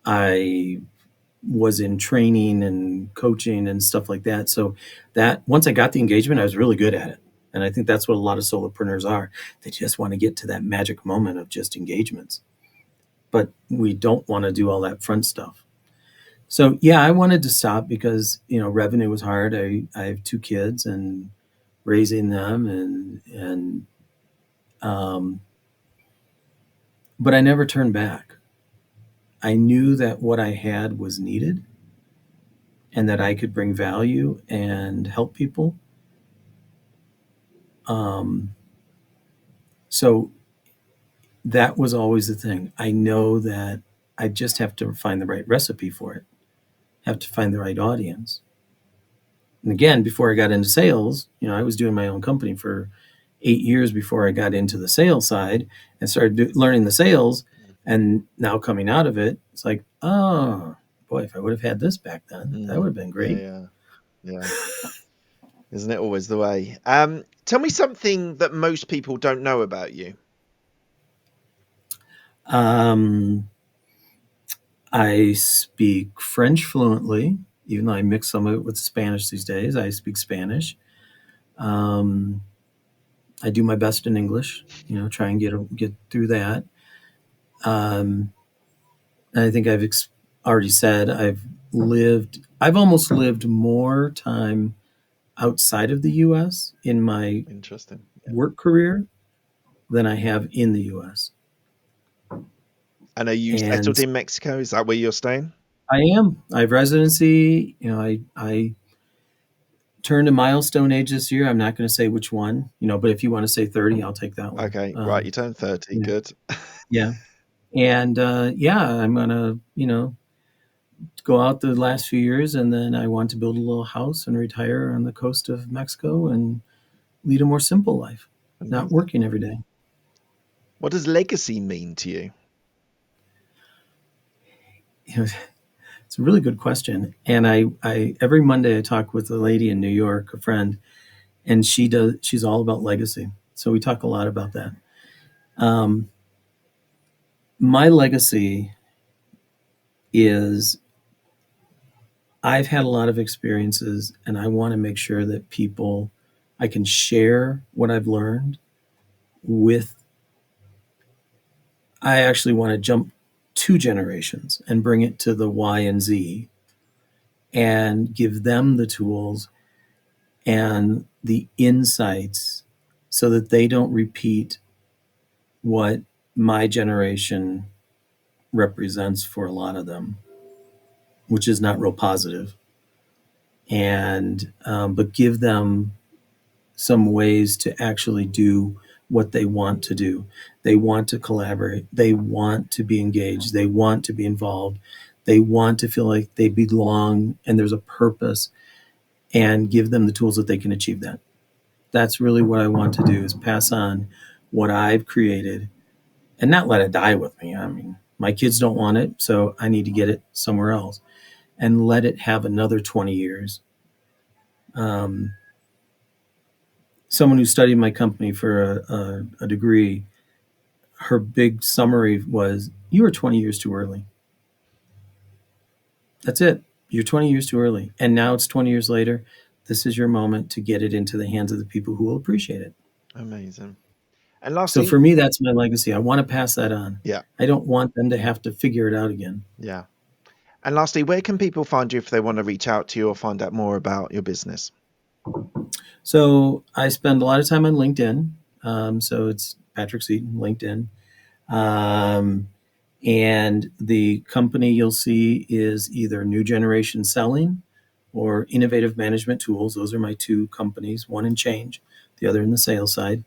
I was in training and coaching and stuff like that. So that once I got the engagement, I was really good at it. And I think that's what a lot of solopreneurs are. They just want to get to that magic moment of just engagements. But we don't want to do all that front stuff. So yeah, I wanted to stop because, revenue was hard. I have two kids and raising them and but I never turned back. I knew that what I had was needed and that I could bring value and help people. Um, so that was always the thing. I know that I just have to find the right recipe for it, have to find the right audience. And again, before I got into sales, I was doing my own company for 8 years before I got into the sales side and started learning the sales. And now coming out of it, it's like, oh boy, if I would have had this back then, that would have been Yeah, great. yeah, yeah. Isn't it always the way? Tell me something that most people don't know about you. Um, I speak French fluently, even though I mix some of it with Spanish these days. I speak Spanish. Um, I do my best in English, try and get through that. Um, I think already said I've almost lived more time outside of the US in my Interesting. work career than I have in the US. And are you And settled in Mexico? Is that where you're staying? I am. I have residency. I turned a milestone age this year. I'm not going to say which one, but if you want to say 30, I'll take that one. Okay, right. You turned 30. Yeah. Good. Yeah. And yeah, I'm going to, go out the last few years and then I want to build a little house and retire on the coast of Mexico and lead a more simple life, not Amazing. working every day. What does legacy mean to you? You know, it's a really good question. And I every Monday I talk with a lady in New York, a friend, and she's all about legacy. So we talk a lot about that. Um, my legacy is I've had a lot of experiences and I want to make sure that I can share what I've learned with. I actually want to jump 2 generations and bring it to the Y and Z and give them the tools and the insights so that they don't repeat what my generation represents for a lot of them, which is not real positive. And but give them some ways to actually do what they want to do. They want to collaborate. They want to be engaged. They want to be involved. They want to feel like they belong and there's a purpose, and give them the tools that they can achieve that. That's really what I want to do, is pass on what I've created and not let it die with me. I mean, my kids don't want it, so I need to get it somewhere else and let it have another 20 years. Um, Someone who studied my company for a degree, her big summary was, you were 20 years too early. That's it. You're 20 years too early. And now it's 20 years later. This is your moment to get it into the hands of the people who will appreciate it. Amazing. And So lastly, for me, that's my legacy. I want to pass that on. yeah, I don't want them to have to figure it out again. yeah. And lastly, where can people find you if they want to reach out to you or find out more about your business? So I spend a lot of time on LinkedIn. So it's Patrick Seaton, LinkedIn. Um, and the company you'll see is either New Generation Selling or Innovative Management Tools. Those are my two companies, one in change, the other in the sales side.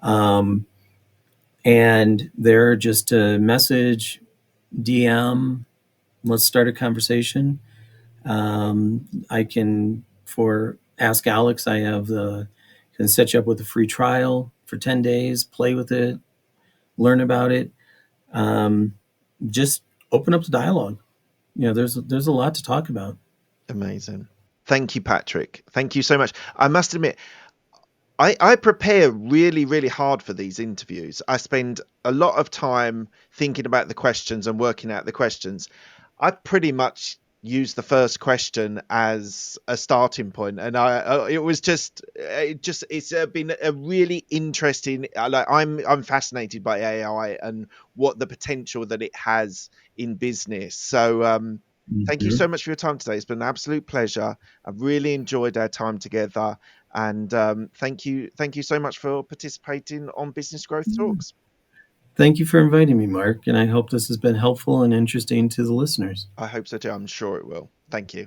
Um, and they're just a message, DM, let's start a conversation. I can, for Ask Alex, I have can set you up with a free trial for 10 days, play with it, learn about it. Um, just open up the dialogue. There's a lot to talk about. Amazing. Thank you, Patrick. Thank you so much. I must admit, I prepare really, really hard for these interviews. I spend a lot of time thinking about the questions and working out the questions. I pretty much use the first question as a starting point, and it was it's been a really interesting. Like I'm fascinated by AI and what the potential that it has in business. So thank you Mhm. so much for your time today. It's been an absolute pleasure. I've really enjoyed our time together. And thank you so much for participating on Business Growth Talks. Thank you for inviting me, Mark, and I hope this has been helpful and interesting to the listeners. I hope so too. I'm sure it will. Thank you.